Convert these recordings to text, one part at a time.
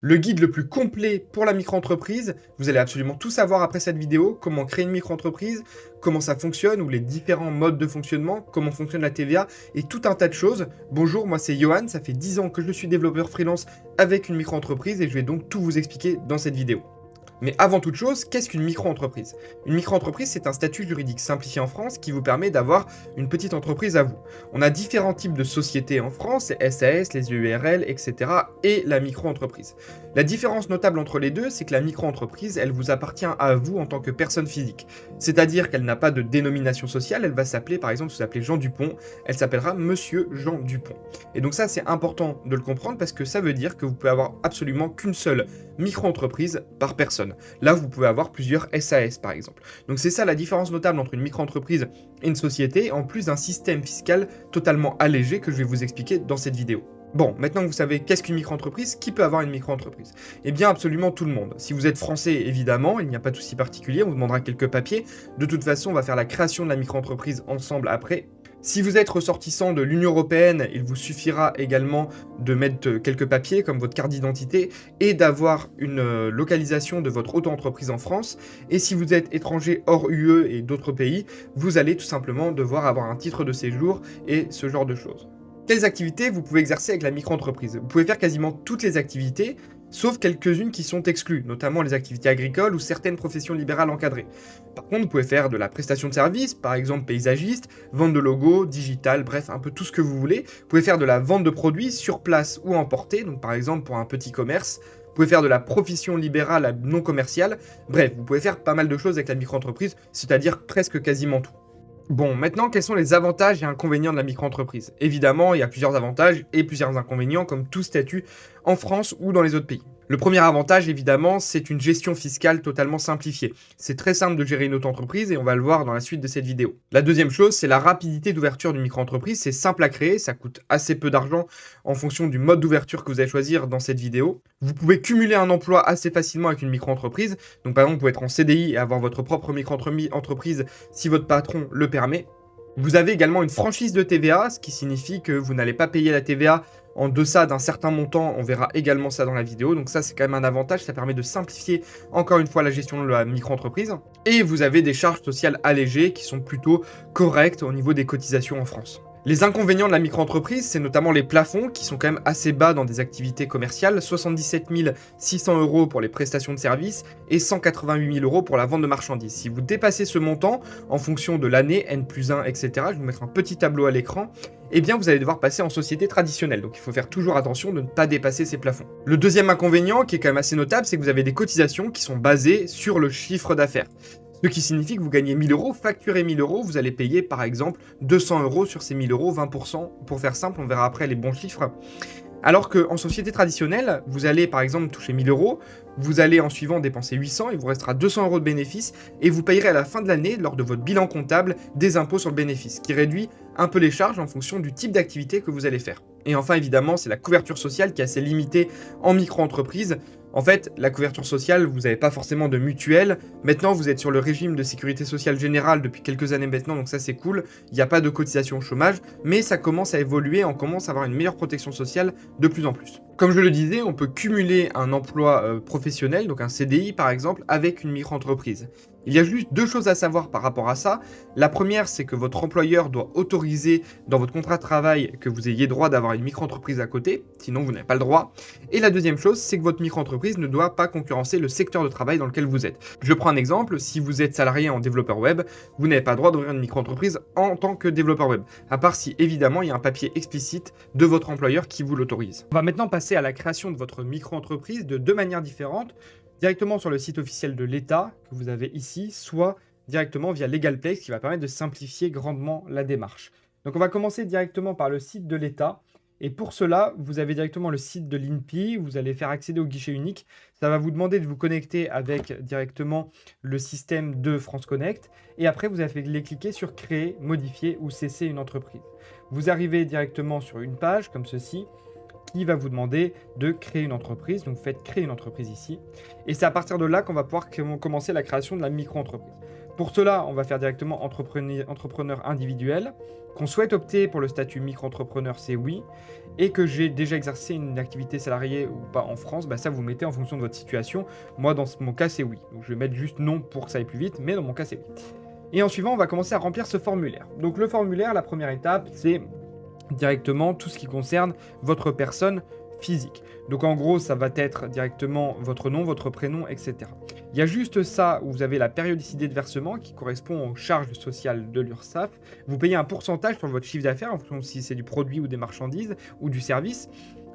Le guide le plus complet pour la micro-entreprise, vous allez absolument tout savoir après cette vidéo, comment créer une micro-entreprise, comment ça fonctionne, ou les différents modes de fonctionnement, comment fonctionne la TVA, et tout un tas de choses. Bonjour, moi c'est Johan, ça fait 10 ans que je suis développeur freelance avec une micro-entreprise, et je vais donc tout vous expliquer dans cette vidéo. Mais avant toute chose, qu'est-ce qu'une micro-entreprise? Une micro-entreprise, c'est un statut juridique simplifié en France qui vous permet d'avoir une petite entreprise à vous. On a différents types de sociétés en France, les SAS, les URL, etc. et la micro-entreprise. La différence notable entre les deux, c'est que la micro-entreprise, elle vous appartient à vous en tant que personne physique. C'est-à-dire qu'elle n'a pas de dénomination sociale, elle va s'appeler, par exemple, si vous appelez Jean Dupont, elle s'appellera Monsieur Jean Dupont. Et donc ça, c'est important de le comprendre parce que ça veut dire que vous pouvez avoir absolument qu'une seule micro-entreprise par personne. Là, vous pouvez avoir plusieurs SAS, par exemple. Donc c'est ça la différence notable entre une micro-entreprise et une société, en plus d'un système fiscal totalement allégé que je vais vous expliquer dans cette vidéo. Bon, maintenant que vous savez qu'est-ce qu'une micro-entreprise, qui peut avoir une micro-entreprise? Eh bien, absolument tout le monde. Si vous êtes français, évidemment, il n'y a pas de souci particulier, on vous demandera quelques papiers. De toute façon, on va faire la création de la micro-entreprise ensemble après. Si vous êtes ressortissant de l'Union européenne, il vous suffira également de mettre quelques papiers comme votre carte d'identité et d'avoir une localisation de votre auto-entreprise en France. Et si vous êtes étranger hors UE et d'autres pays, vous allez tout simplement devoir avoir un titre de séjour et ce genre de choses. Quelles activités vous pouvez exercer avec la micro-entreprise? Vous pouvez faire quasiment toutes les activités, sauf quelques-unes qui sont exclues, notamment les activités agricoles ou certaines professions libérales encadrées. Par contre, vous pouvez faire de la prestation de services, par exemple paysagiste, vente de logos, digital, bref, un peu tout ce que vous voulez. Vous pouvez faire de la vente de produits sur place ou emportés, donc par exemple pour un petit commerce. Vous pouvez faire de la profession libérale non commerciale. Bref, vous pouvez faire pas mal de choses avec la micro-entreprise, c'est-à-dire presque quasiment tout. Bon, maintenant, quels sont les avantages et inconvénients de la micro-entreprise? Évidemment, il y a plusieurs avantages et plusieurs inconvénients, comme tout statut en France ou dans les autres pays. Le premier avantage, évidemment, c'est une gestion fiscale totalement simplifiée. C'est très simple de gérer une auto-entreprise et on va le voir dans la suite de cette vidéo. La deuxième chose, c'est la rapidité d'ouverture d'une micro-entreprise. C'est simple à créer, ça coûte assez peu d'argent en fonction du mode d'ouverture que vous allez choisir dans cette vidéo. Vous pouvez cumuler un emploi assez facilement avec une micro-entreprise. Donc par exemple, vous pouvez être en CDI et avoir votre propre micro-entreprise si votre patron le permet. Vous avez également une franchise de TVA, ce qui signifie que vous n'allez pas payer la TVA en deçà d'un certain montant. On verra également ça dans la vidéo. Donc ça, c'est quand même un avantage. Ça permet de simplifier encore une fois la gestion de la micro-entreprise. Et vous avez des charges sociales allégées qui sont plutôt correctes au niveau des cotisations en France. Les inconvénients de la micro-entreprise, c'est notamment les plafonds qui sont quand même assez bas dans des activités commerciales, 77 600 € pour les prestations de services et 188 000 € pour la vente de marchandises. Si vous dépassez ce montant, en fonction de l'année, N+1, etc., je vais vous mettre un petit tableau à l'écran, eh bien vous allez devoir passer en société traditionnelle, donc il faut faire toujours attention de ne pas dépasser ces plafonds. Le deuxième inconvénient, qui est quand même assez notable, c'est que vous avez des cotisations qui sont basées sur le chiffre d'affaires. Ce qui signifie que vous gagnez 1000 €, facturez 1000 €, vous allez payer par exemple 200 € sur ces 1000 €, 20%. Pour faire simple, on verra après les bons chiffres. Alors qu'en société traditionnelle, vous allez par exemple toucher 1000 €, vous allez en suivant dépenser 800, il vous restera 200 € de bénéfices et vous payerez à la fin de l'année, lors de votre bilan comptable, des impôts sur le bénéfice, qui réduit un peu les charges en fonction du type d'activité que vous allez faire. Et enfin, évidemment, c'est la couverture sociale qui est assez limitée en micro-entreprise. En fait, la couverture sociale, vous n'avez pas forcément de mutuelle. Maintenant, vous êtes sur le régime de sécurité sociale générale depuis quelques années maintenant, donc ça c'est cool. Il n'y a pas de cotisation au chômage, mais ça commence à évoluer, on commence à avoir une meilleure protection sociale de plus en plus. Comme je le disais, on peut cumuler un emploi professionnel, donc un CDI par exemple, avec une micro-entreprise. Il y a juste deux choses à savoir par rapport à ça. La première, c'est que votre employeur doit autoriser dans votre contrat de travail que vous ayez droit d'avoir une micro-entreprise à côté, sinon vous n'avez pas le droit. Et la deuxième chose, c'est que votre micro-entreprise ne doit pas concurrencer le secteur de travail dans lequel vous êtes. Je prends un exemple, si vous êtes salarié en développeur web, vous n'avez pas le droit d'ouvrir une micro-entreprise en tant que développeur web, à part si évidemment il y a un papier explicite de votre employeur qui vous l'autorise. On va maintenant passer à la création de votre micro-entreprise de deux manières différentes. Directement sur le site officiel de l'État que vous avez ici, soit directement via LegalPlex qui va permettre de simplifier grandement la démarche. Donc on va commencer directement par le site de l'État. Et pour cela, vous avez directement le site de l'INPI, vous allez faire accéder au guichet unique. Ça va vous demander de vous connecter avec directement le système de France Connect. Et après, vous allez cliquer sur Créer, Modifier ou Cesser une entreprise. Vous arrivez directement sur une page comme ceci, qui va vous demander de créer une entreprise. Donc, vous faites créer une entreprise ici. Et c'est à partir de là qu'on va pouvoir commencer la création de la micro-entreprise. Pour cela, on va faire directement entrepreneur individuel. Qu'on souhaite opter pour le statut micro-entrepreneur, c'est oui. Et que j'ai déjà exercé une activité salariée ou pas en France, bah ça vous mettez en fonction de votre situation. Moi, dans mon cas, c'est oui. Donc je vais mettre juste non pour que ça aille plus vite, mais dans mon cas, c'est oui. Et en suivant, on va commencer à remplir ce formulaire. Donc le formulaire, la première étape, c'est directement tout ce qui concerne votre personne physique. Donc en gros, ça va être directement votre nom, votre prénom, etc. Il y a juste ça où vous avez la périodicité de versement qui correspond aux charges sociales de l'URSSAF. Vous payez un pourcentage sur votre chiffre d'affaires en fonction si c'est du produit ou des marchandises ou du service.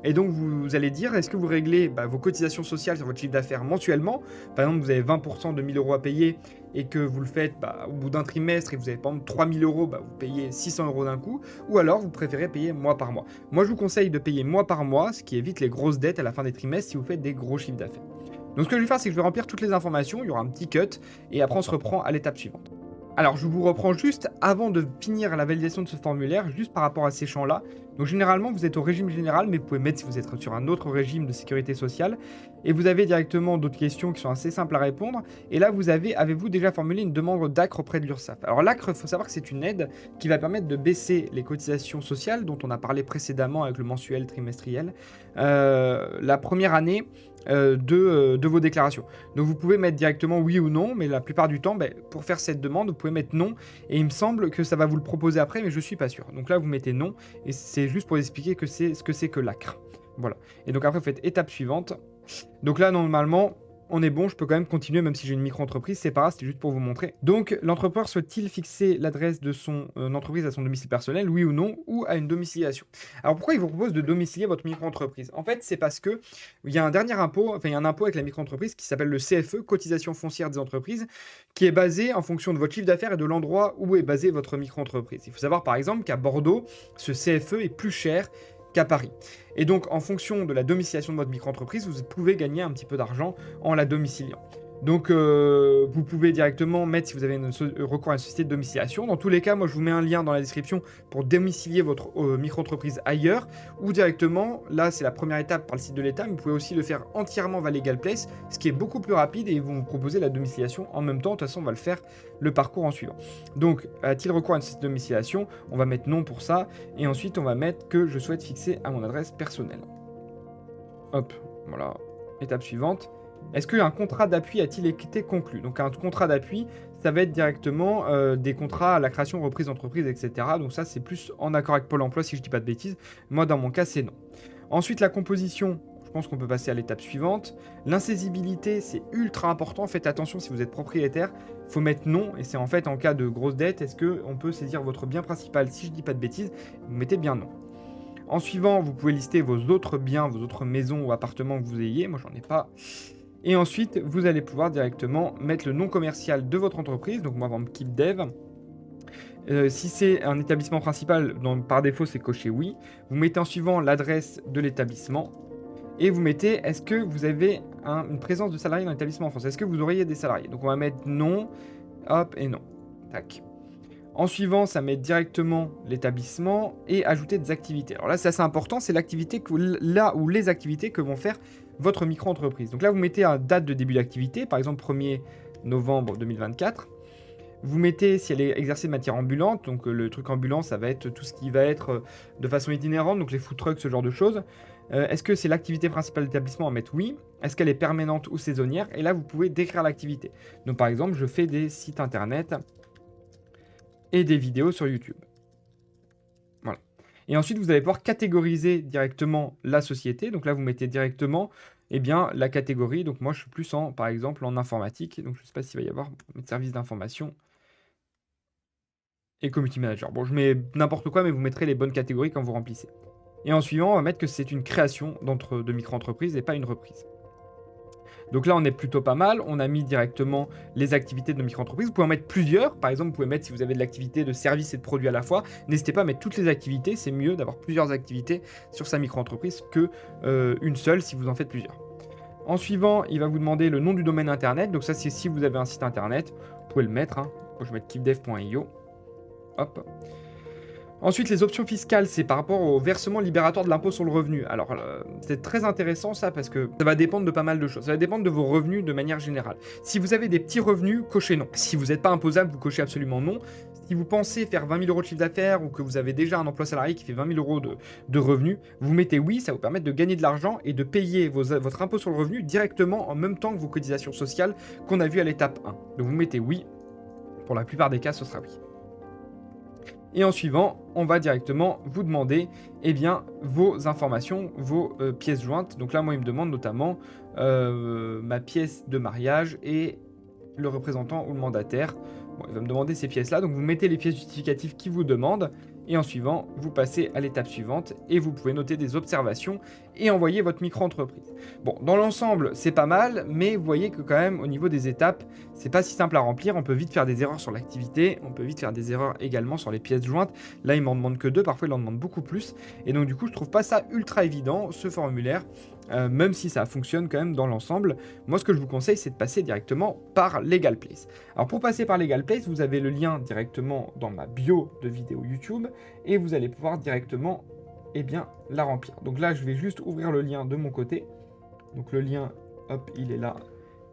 Et donc vous allez dire, est-ce que vous réglez vos cotisations sociales sur votre chiffre d'affaires mensuellement? Par exemple, vous avez 20% de 1000 euros à payer et que vous le faites au bout d'un trimestre et que vous avez par exemple 3000 euros, vous payez 600 euros d'un coup. Ou alors vous préférez payer mois par mois. Moi je vous conseille de payer mois par mois, ce qui évite les grosses dettes à la fin des trimestres si vous faites des gros chiffres d'affaires. Donc ce que je vais faire, c'est que je vais remplir toutes les informations, il y aura un petit cut et après on se reprend à l'étape suivante. Alors, je vous reprends juste avant de finir la validation de ce formulaire, juste par rapport à ces champs-là. Donc, généralement, vous êtes au régime général, mais vous pouvez mettre si vous êtes sur un autre régime de sécurité sociale. Et vous avez directement d'autres questions qui sont assez simples à répondre. Et là, avez-vous déjà formulé une demande d'ACRE auprès de l'URSSAF? Alors, l'ACRE, il faut savoir que c'est une aide qui va permettre de baisser les cotisations sociales, dont on a parlé précédemment avec le mensuel, trimestriel, la première année de vos déclarations. Donc vous pouvez mettre directement oui ou non, mais la plupart du temps, pour faire cette demande, vous pouvez mettre non, et il me semble que ça va vous le proposer après, mais je suis pas sûr. Donc là, vous mettez non, et c'est juste pour expliquer que c'est ce que c'est que l'ACRE. Voilà. Et donc après, vous faites étape suivante. Donc là, normalement, on est bon, je peux quand même continuer, même si j'ai une micro-entreprise, c'est pas grave, c'était juste pour vous montrer. Donc, l'entrepreneur souhaite-t-il fixer l'adresse de son entreprise à son domicile personnel, oui ou non, ou à une domiciliation? Alors, pourquoi il vous propose de domicilier votre micro-entreprise? En fait, c'est parce que il y a un dernier impôt, il y a un impôt avec la micro-entreprise qui s'appelle le CFE, cotisation foncière des entreprises, qui est basé en fonction de votre chiffre d'affaires et de l'endroit où est basée votre micro-entreprise. Il faut savoir, par exemple, qu'à Bordeaux, ce CFE est plus cher qu'à Paris. Et donc, en fonction de la domiciliation de votre micro-entreprise, vous pouvez gagner un petit peu d'argent en la domiciliant. Donc, vous pouvez directement mettre si vous avez recours à une société de domiciliation. Dans tous les cas, moi, je vous mets un lien dans la description pour domicilier votre micro-entreprise ailleurs. Ou directement, là, c'est la première étape par le site de l'État, mais vous pouvez aussi le faire entièrement via Legal Place, ce qui est beaucoup plus rapide et ils vont vous proposer la domiciliation en même temps. De toute façon, on va le faire le parcours en suivant. Donc, a-t-il recours à une société de domiciliation? On va mettre non pour ça. Et ensuite, on va mettre que je souhaite fixer à mon adresse personnelle. Hop, voilà. Étape suivante. Est-ce qu'un contrat d'appui a-t-il été conclu? Donc un contrat d'appui, ça va être directement des contrats à la création, reprise d'entreprise, etc. Donc ça, c'est plus en accord avec Pôle emploi, si je ne dis pas de bêtises. Moi, dans mon cas, c'est non. Ensuite, la composition, je pense qu'on peut passer à l'étape suivante. L'insaisibilité, c'est ultra important. Faites attention si vous êtes propriétaire. Il faut mettre non. Et c'est en fait en cas de grosse dette, est-ce qu'on peut saisir votre bien principal? Si je ne dis pas de bêtises, vous mettez bien non. En suivant, vous pouvez lister vos autres biens, vos autres maisons ou appartements que vous ayez. Moi, j'en ai pas. Et ensuite, vous allez pouvoir directement mettre le nom commercial de votre entreprise. Donc moi, par exemple, KeepDev. Si c'est un établissement principal, par défaut, c'est coché oui. Vous mettez en suivant l'adresse de l'établissement. Et vous mettez, est-ce que vous avez une présence de salariés dans l'établissement en France? Est-ce que vous auriez des salariés? Donc on va mettre non, hop, et non. Tac. En suivant, ça met directement l'établissement et ajouter des activités. Alors là, c'est assez important, c'est l'activité là où les activités que vont faire votre micro-entreprise. Donc là, vous mettez une date de début d'activité, par exemple 1er novembre 2024. Vous mettez si elle est exercée de matière ambulante, donc le truc ambulant, ça va être tout ce qui va être de façon itinérante, donc les food trucks, ce genre de choses. Est-ce que c'est l'activité principale de l'établissement? On va mettre oui. Est-ce qu'elle est permanente ou saisonnière? Et là, vous pouvez décrire l'activité. Donc par exemple, je fais des sites internet et des vidéos sur YouTube. Voilà. Et ensuite, vous allez pouvoir catégoriser directement la société. Donc là, vous mettez directement la catégorie. Donc moi, je suis plus par exemple, en informatique. Donc je ne sais pas s'il va y avoir service d'information et community manager. Bon, je mets n'importe quoi, mais vous mettrez les bonnes catégories quand vous remplissez. Et en suivant, on va mettre que c'est une création de micro-entreprise et pas une reprise. Donc là, on est plutôt pas mal. On a mis directement les activités de micro-entreprise. Vous pouvez en mettre plusieurs. Par exemple, vous pouvez mettre, si vous avez de l'activité de service et de produits à la fois, n'hésitez pas à mettre toutes les activités. C'est mieux d'avoir plusieurs activités sur sa micro-entreprise que une seule si vous en faites plusieurs. En suivant, il va vous demander le nom du domaine internet. Donc ça, c'est si vous avez un site internet. Vous pouvez le mettre. Moi, je vais mettre keepdev.io. Hop. Ensuite, les options fiscales, c'est par rapport au versement libératoire de l'impôt sur le revenu. Alors, c'est très intéressant ça parce que ça va dépendre de pas mal de choses. Ça va dépendre de vos revenus de manière générale. Si vous avez des petits revenus, cochez non. Si vous n'êtes pas imposable, vous cochez absolument non. Si vous pensez faire 20 000 euros de chiffre d'affaires ou que vous avez déjà un emploi salarié qui fait 20 000 euros de revenus, vous mettez oui, ça va vous permettre de gagner de l'argent et de payer votre impôt sur le revenu directement en même temps que vos cotisations sociales qu'on a vu à l'étape 1. Donc vous mettez oui. Pour la plupart des cas, ce sera oui. Et en suivant, on va directement vous demander vos informations, vos pièces jointes. Donc là, moi, il me demande notamment ma pièce de mariage et le représentant ou le mandataire. Bon, il va me demander ces pièces-là. Donc vous mettez les pièces justificatives qu'il vous demande. Et en suivant, vous passez à l'étape suivante et vous pouvez noter des observations et envoyer votre micro-entreprise. Bon, dans l'ensemble, c'est pas mal, mais vous voyez que quand même, au niveau des étapes, c'est pas si simple à remplir. On peut vite faire des erreurs sur l'activité, on peut vite faire des erreurs également sur les pièces jointes. Là, il m'en demande que 2, parfois il en demande beaucoup plus. Et donc du coup, je trouve pas ça ultra évident, ce formulaire. Même si ça fonctionne quand même dans l'ensemble, moi ce que je vous conseille c'est de passer directement par LegalPlace. Alors pour passer par LegalPlace, vous avez le lien directement dans ma bio de vidéo YouTube et vous allez pouvoir directement la remplir. Donc là je vais juste ouvrir le lien de mon côté. Donc le lien, hop, il est là.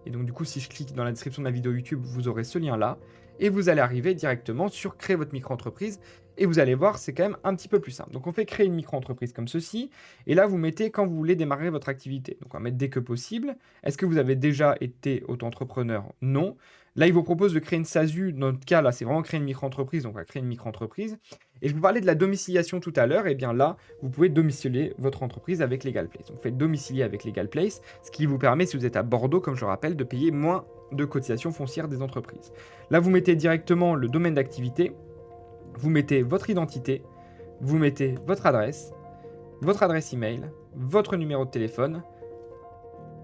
Et donc du coup si je clique dans la description de ma vidéo YouTube, vous aurez ce lien là. Et vous allez arriver directement sur créer votre micro-entreprise. Et vous allez voir, c'est quand même un petit peu plus simple. Donc on fait créer une micro-entreprise comme ceci. Et là, vous mettez quand vous voulez démarrer votre activité. Donc on va mettre dès que possible. Est-ce que vous avez déjà été auto-entrepreneur? Non. Là, il vous propose de créer une SASU. Dans notre cas, là, c'est vraiment créer une micro-entreprise. Donc on va créer une micro-entreprise. Et je vous parlais de la domiciliation tout à l'heure. Et bien là, vous pouvez domicilier votre entreprise avec LegalPlace. Donc vous faites domicilier avec LegalPlace, ce qui vous permet, si vous êtes à Bordeaux, comme je le rappelle, de payer moins de cotisations foncières des entreprises. Là, vous mettez directement le domaine d'activité. Vous mettez votre identité, vous mettez votre adresse email, votre numéro de téléphone,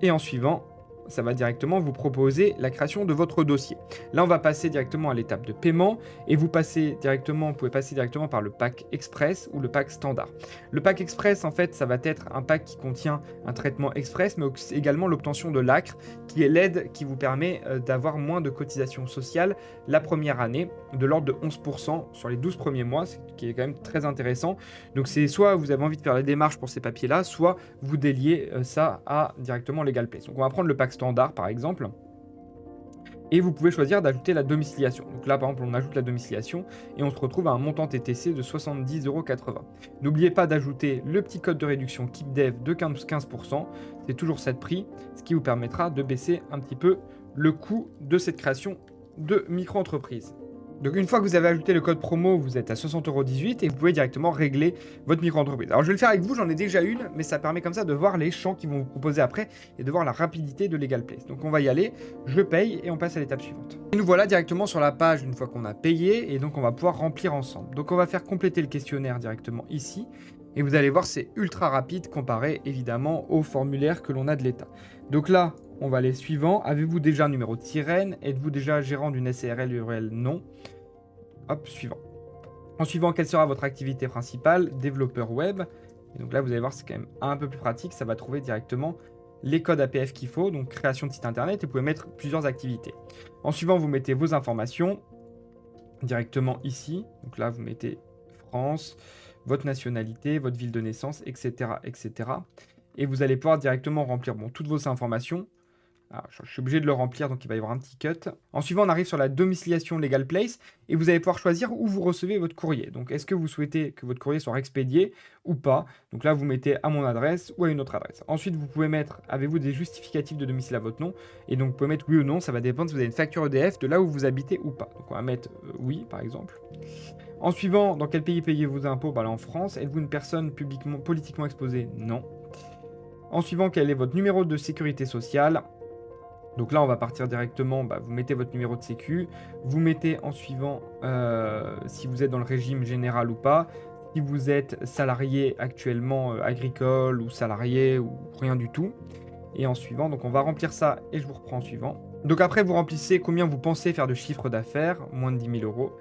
et en suivant, ça va directement vous proposer la création de votre dossier. Là, on va passer directement à l'étape de paiement et vous pouvez passer directement par le pack express ou le pack standard. Le pack express, en fait, ça va être un pack qui contient un traitement express, mais également l'obtention de l'ACRE, qui est l'aide qui vous permet d'avoir moins de cotisations sociales la première année, de l'ordre de 11% sur les 12 premiers mois, ce qui est quand même très intéressant. Donc c'est soit vous avez envie de faire les démarches pour ces papiers-là, soit vous déliez ça à directement LegalPlace. Donc on va prendre le pack standard par exemple, et vous pouvez choisir d'ajouter la domiciliation. Donc là par exemple on ajoute la domiciliation et on se retrouve à un montant TTC de 70,80 €. N'oubliez pas d'ajouter le petit code de réduction KeepDev de 15%, c'est toujours cette prix, ce qui vous permettra de baisser un petit peu le coût de cette création de micro-entreprise. Donc une fois que vous avez ajouté le code promo, vous êtes à 60,18 € et vous pouvez directement régler votre micro-entreprise. Alors je vais le faire avec vous, j'en ai déjà une, mais ça permet comme ça de voir les champs qu'ils vont vous proposer après et de voir la rapidité de LegalPlace. Donc on va y aller, je paye et on passe à l'étape suivante. Et nous voilà directement sur la page une fois qu'on a payé et donc on va pouvoir remplir ensemble. Donc on va faire compléter le questionnaire directement ici. Et vous allez voir, c'est ultra rapide comparé évidemment au formulaire que l'on a de l'État. Donc là, on va aller suivant. Avez-vous déjà un numéro de sirène? Êtes-vous déjà gérant d'une SARL URL? Non. Hop, suivant. En suivant, quelle sera votre activité principale? Développeur web. Et donc là, vous allez voir, c'est quand même un peu plus pratique. Ça va trouver directement les codes APF qu'il faut, donc création de site internet, et vous pouvez mettre plusieurs activités. En suivant, vous mettez vos informations directement ici. Donc là, vous mettez France, votre nationalité, votre ville de naissance, etc., etc. Et vous allez pouvoir directement remplir toutes vos informations. Alors, je suis obligé de le remplir, donc il va y avoir un petit cut. En suivant, on arrive sur la domiciliation LegalPlace et vous allez pouvoir choisir où vous recevez votre courrier. Donc, est-ce que vous souhaitez que votre courrier soit expédié ou pas? Donc là, vous mettez à mon adresse ou à une autre adresse. Ensuite, vous pouvez mettre, avez-vous des justificatifs de domicile à votre nom? Et donc, vous pouvez mettre oui ou non, ça va dépendre si vous avez une facture EDF de là où vous habitez ou pas. Donc, on va mettre oui, par exemple. En suivant, dans quel pays payez-vous vos impôts? Là, en France. Êtes-vous une personne politiquement exposée? Non. En suivant, quel est votre numéro de sécurité sociale? Donc là, on va partir directement, vous mettez votre numéro de sécu, vous mettez en suivant si vous êtes dans le régime général ou pas, si vous êtes salarié actuellement agricole ou salarié ou rien du tout. Et en suivant, donc on va remplir ça et je vous reprends en suivant. Donc après, vous remplissez combien vous pensez faire de chiffre d'affaires, moins de 10 000 €.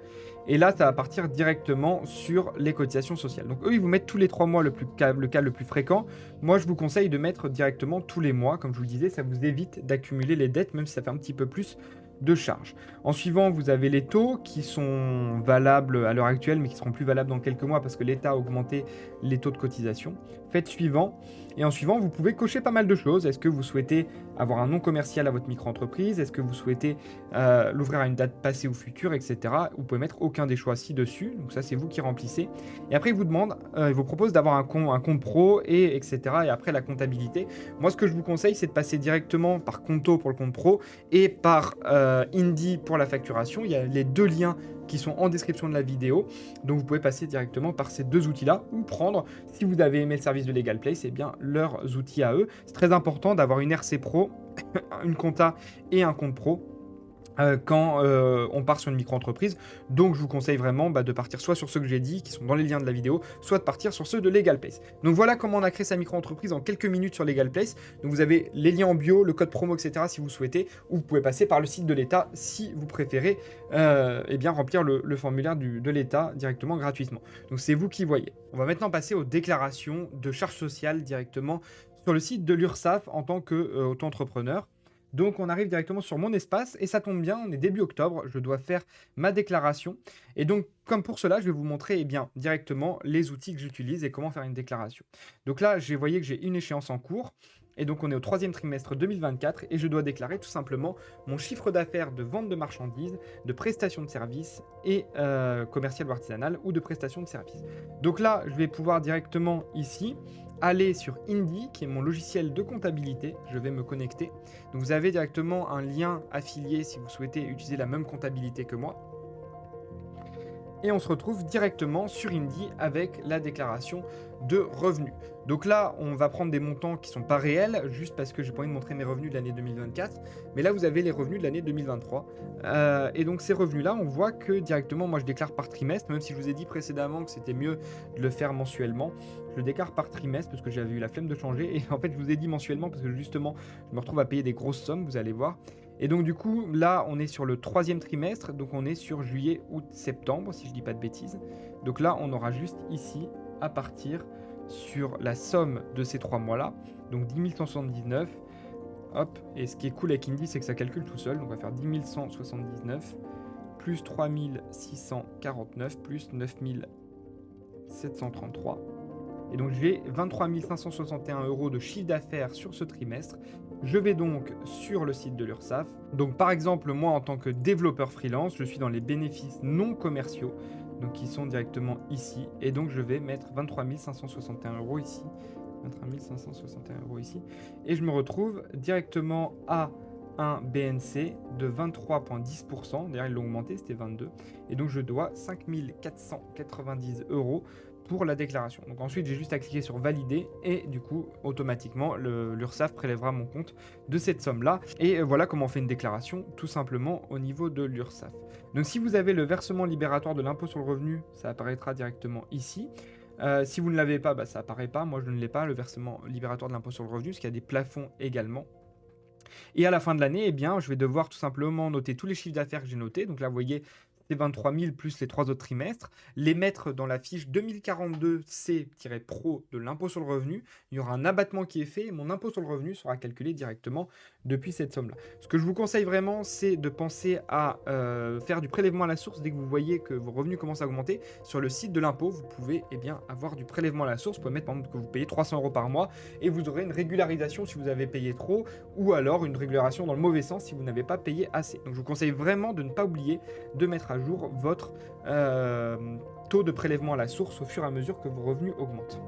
Et là, ça va partir directement sur les cotisations sociales. Donc eux, ils vous mettent tous les 3 mois le cas le plus fréquent. Moi, je vous conseille de mettre directement tous les mois. Comme je vous le disais, ça vous évite d'accumuler les dettes, même si ça fait un petit peu plus de charge. En suivant, vous avez les taux qui sont valables à l'heure actuelle, mais qui seront plus valables dans quelques mois parce que l'État a augmenté les taux de cotisation. Faites suivant. Et en suivant, vous pouvez cocher pas mal de choses. Est-ce que vous souhaitez avoir un nom commercial à votre micro-entreprise? Est-ce que vous souhaitez l'ouvrir à une date passée ou future, etc. Vous pouvez mettre aucun des choix ci-dessus. Donc ça, c'est vous qui remplissez. Et après, il vous propose d'avoir un compte pro, et etc. Et après, la comptabilité. Moi, ce que je vous conseille, c'est de passer directement par Conto pour le compte pro et par Indy pour la facturation. Il y a les deux liens qui sont en description de la vidéo. Donc vous pouvez passer directement par ces deux outils-là ou prendre, si vous avez aimé le service de LegalPlace, c'est bien leurs outils à eux. C'est très important d'avoir une RC Pro, une compta et un compte pro quand on part sur une micro-entreprise. Donc je vous conseille vraiment de partir soit sur ceux que j'ai dit, qui sont dans les liens de la vidéo, soit de partir sur ceux de LegalPlace. Donc voilà comment on a créé sa micro-entreprise en quelques minutes sur LegalPlace. Donc vous avez les liens en bio, le code promo, etc. si vous souhaitez, ou vous pouvez passer par le site de l'État si vous préférez remplir le formulaire de l'État directement gratuitement. Donc c'est vous qui voyez. On va maintenant passer aux déclarations de charges sociales directement sur le site de l'URSSAF en tant qu'auto-entrepreneur. Donc on arrive directement sur mon espace et ça tombe bien, on est début octobre, je dois faire ma déclaration. Et donc comme pour cela, je vais vous montrer directement les outils que j'utilise et comment faire une déclaration. Donc là, vous voyez que j'ai une échéance en cours. Et donc on est au 3e trimestre 2024 et je dois déclarer tout simplement mon chiffre d'affaires de vente de marchandises, de prestations de services et commercial ou artisanal ou de prestations de services. Donc là, je vais pouvoir directement ici aller sur Indy, qui est mon logiciel de comptabilité. Je vais me connecter. Donc vous avez directement un lien affilié si vous souhaitez utiliser la même comptabilité que moi. Et on se retrouve directement sur Indy avec la déclaration de revenus. Donc là, on va prendre des montants qui ne sont pas réels, juste parce que j'ai pas envie de montrer mes revenus de l'année 2024. Mais là, vous avez les revenus de l'année 2023. Et donc ces revenus-là, on voit que directement, moi je déclare par trimestre, même si je vous ai dit précédemment que c'était mieux de le faire mensuellement. Je le déclare par trimestre parce que j'avais eu la flemme de changer. Et en fait, je vous ai dit mensuellement parce que justement, je me retrouve à payer des grosses sommes, vous allez voir. Et donc du coup, là, on est sur le 3e trimestre, donc on est sur juillet, août, septembre, si je dis pas de bêtises. Donc là, on aura juste ici, à partir sur la somme de ces 3 mois-là, donc 10 179, hop, et ce qui est cool avec Indy, c'est que ça calcule tout seul, donc on va faire 10 179, plus 3 649, plus 9 733. Et donc j'ai 23 561 € de chiffre d'affaires sur ce trimestre. Je vais donc sur le site de l'URSSAF. Donc par exemple, moi en tant que développeur freelance, je suis dans les bénéfices non commerciaux, donc qui sont directement ici. Et donc je vais mettre 23 561 € ici. 23 561 € ici. Et je me retrouve directement à un BNC de 23,10%. D'ailleurs, ils l'ont augmenté, c'était 22. Et donc je dois 5 490 € pour la déclaration. Donc ensuite, j'ai juste à cliquer sur valider et du coup, automatiquement, l'URSSAF prélèvera mon compte de cette somme-là. Et voilà comment on fait une déclaration, tout simplement au niveau de l'URSSAF. Donc si vous avez le versement libératoire de l'impôt sur le revenu, ça apparaîtra directement ici. Si vous ne l'avez pas, ça apparaît pas. Moi, je ne l'ai pas, le versement libératoire de l'impôt sur le revenu, parce qu'il y a des plafonds également. Et à la fin de l'année, je vais devoir tout simplement noter tous les chiffres d'affaires que j'ai notés. Donc là, vous voyez, c'est 23 000 plus les 3 autres trimestres, les mettre dans la fiche 2042C-Pro de l'impôt sur le revenu. Il y aura un abattement qui est fait et mon impôt sur le revenu sera calculé directement depuis cette somme-là. Ce que je vous conseille vraiment, c'est de penser à faire du prélèvement à la source dès que vous voyez que vos revenus commencent à augmenter. Sur le site de l'impôt, vous pouvez avoir du prélèvement à la source. Vous pouvez mettre par exemple que vous payez 300 € par mois et vous aurez une régularisation si vous avez payé trop ou alors une régularisation dans le mauvais sens si vous n'avez pas payé assez. Donc je vous conseille vraiment de ne pas oublier de mettre à jour votre taux de prélèvement à la source au fur et à mesure que vos revenus augmentent.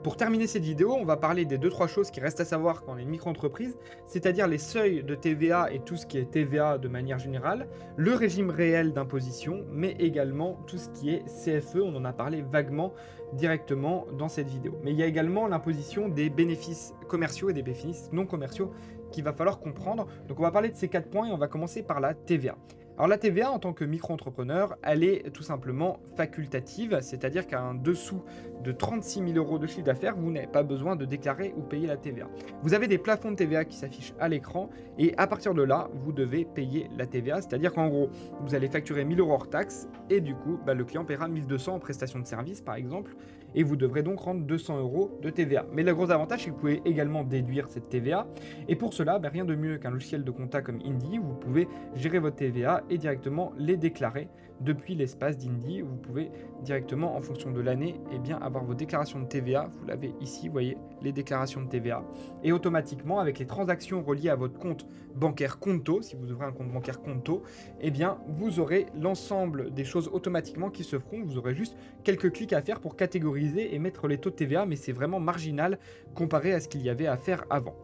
Pour terminer cette vidéo, on va parler des 2-3 choses qui restent à savoir quand on est une micro-entreprise, c'est-à-dire les seuils de TVA et tout ce qui est TVA de manière générale, le régime réel d'imposition, mais également tout ce qui est CFE, on en a parlé vaguement directement dans cette vidéo. Mais il y a également l'imposition des bénéfices commerciaux et des bénéfices non commerciaux qu'il va falloir comprendre. Donc on va parler de ces 4 points et on va commencer par la TVA. Alors la TVA en tant que micro-entrepreneur, elle est tout simplement facultative, c'est-à-dire qu'à un dessous de 36 000 € de chiffre d'affaires, vous n'avez pas besoin de déclarer ou payer la TVA. Vous avez des plafonds de TVA qui s'affichent à l'écran et à partir de là, vous devez payer la TVA, c'est-à-dire qu'en gros, vous allez facturer 1 000 € hors taxe et du coup, le client paiera 1 200 € en prestation de service par exemple. et vous devrez donc rendre 200 € de TVA. Mais le gros avantage, c'est que vous pouvez également déduire cette TVA, et pour cela, rien de mieux qu'un logiciel de compta comme Indy, où vous pouvez gérer votre TVA et directement les déclarer depuis l'espace d'Indy. Vous pouvez directement, en fonction de l'année, avoir vos déclarations de TVA. Vous l'avez ici, vous voyez, les déclarations de TVA. Et automatiquement, avec les transactions reliées à votre compte bancaire Conto, si vous ouvrez un compte bancaire Conto, vous aurez l'ensemble des choses automatiquement qui se feront. Vous aurez juste quelques clics à faire pour catégoriser et mettre les taux de TVA, mais c'est vraiment marginal comparé à ce qu'il y avait à faire avant.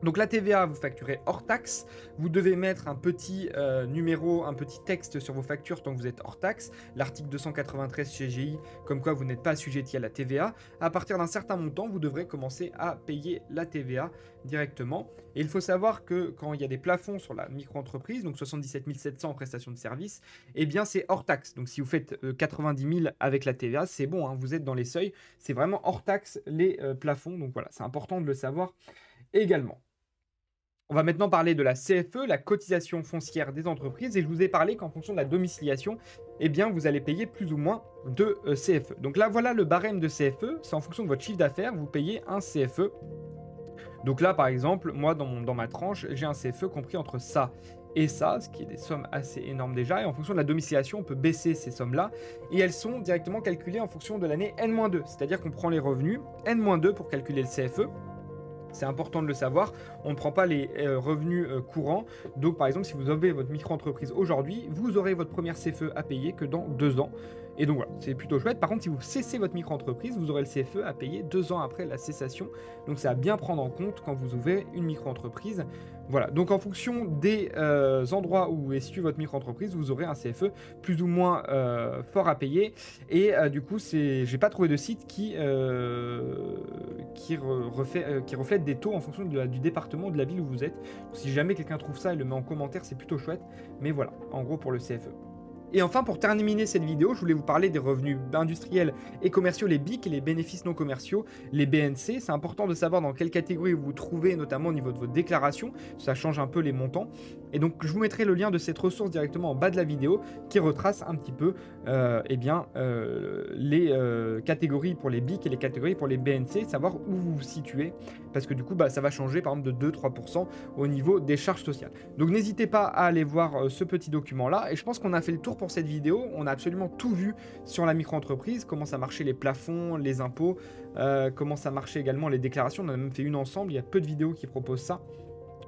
Donc la TVA, vous facturez hors taxe. Vous devez mettre un petit numéro, un petit texte sur vos factures tant que vous êtes hors taxe. L'article 293 CGI, comme quoi vous n'êtes pas assujetti à la TVA. À partir d'un certain montant, vous devrez commencer à payer la TVA directement. Et il faut savoir que quand il y a des plafonds sur la micro-entreprise, donc 77 700 en prestation de service, c'est hors taxe. Donc si vous faites 90 000 avec la TVA, c'est bon, hein, vous êtes dans les seuils. C'est vraiment hors taxe les plafonds. Donc voilà, c'est important de le savoir également. On va maintenant parler de la CFE, la cotisation foncière des entreprises, et je vous ai parlé qu'en fonction de la domiciliation, vous allez payer plus ou moins de CFE. Donc là, voilà le barème de CFE, c'est en fonction de votre chiffre d'affaires, vous payez un CFE. Donc là, par exemple, moi, dans ma tranche, j'ai un CFE compris entre ça et ça, ce qui est des sommes assez énormes déjà, et en fonction de la domiciliation, on peut baisser ces sommes-là, et elles sont directement calculées en fonction de l'année N-2, c'est-à-dire qu'on prend les revenus N-2 pour calculer le CFE. C'est important de le savoir, on ne prend pas les revenus courants. Donc par exemple, si vous avez votre micro-entreprise aujourd'hui, vous aurez votre première CFE à payer que dans 2 ans. Et donc voilà, c'est plutôt chouette. Par contre, si vous cessez votre micro-entreprise, vous aurez le CFE à payer 2 ans après la cessation. Donc c'est à bien prendre en compte quand vous ouvrez une micro-entreprise. Voilà, donc en fonction des endroits où est située votre micro-entreprise, vous aurez un CFE plus ou moins fort à payer. Et du coup, j'ai pas trouvé de site qui reflète des taux en fonction du département ou de la ville où vous êtes. Donc, si jamais quelqu'un trouve ça et le met en commentaire, c'est plutôt chouette. Mais voilà, en gros pour le CFE. Et enfin, pour terminer cette vidéo, je voulais vous parler des revenus industriels et commerciaux, les BIC, et les bénéfices non commerciaux, les BNC. C'est important de savoir dans quelle catégorie vous vous trouvez, notamment au niveau de votre déclaration. Ça change un peu les montants. Et donc, je vous mettrai le lien de cette ressource directement en bas de la vidéo qui retrace un petit peu les catégories pour les BIC et les catégories pour les BNC, savoir où vous vous situez. Parce que du coup, ça va changer par exemple de 2-3% au niveau des charges sociales. Donc, n'hésitez pas à aller voir ce petit document-là. Et je pense qu'on a fait le tour pour cette vidéo. On a absolument tout vu sur la micro-entreprise, comment ça marchait les plafonds, les impôts, comment ça marchait également les déclarations. On en a même fait une ensemble, il y a peu de vidéos qui proposent ça.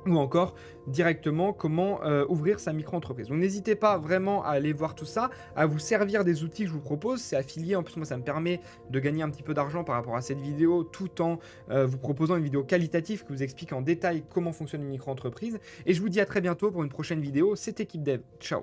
Ou encore directement comment ouvrir sa micro-entreprise. Donc n'hésitez pas vraiment à aller voir tout ça, à vous servir des outils que je vous propose. C'est affilié, en plus moi ça me permet de gagner un petit peu d'argent par rapport à cette vidéo, tout en vous proposant une vidéo qualitative qui vous explique en détail comment fonctionne une micro-entreprise. Et je vous dis à très bientôt pour une prochaine vidéo. C'était Keep Dev, ciao.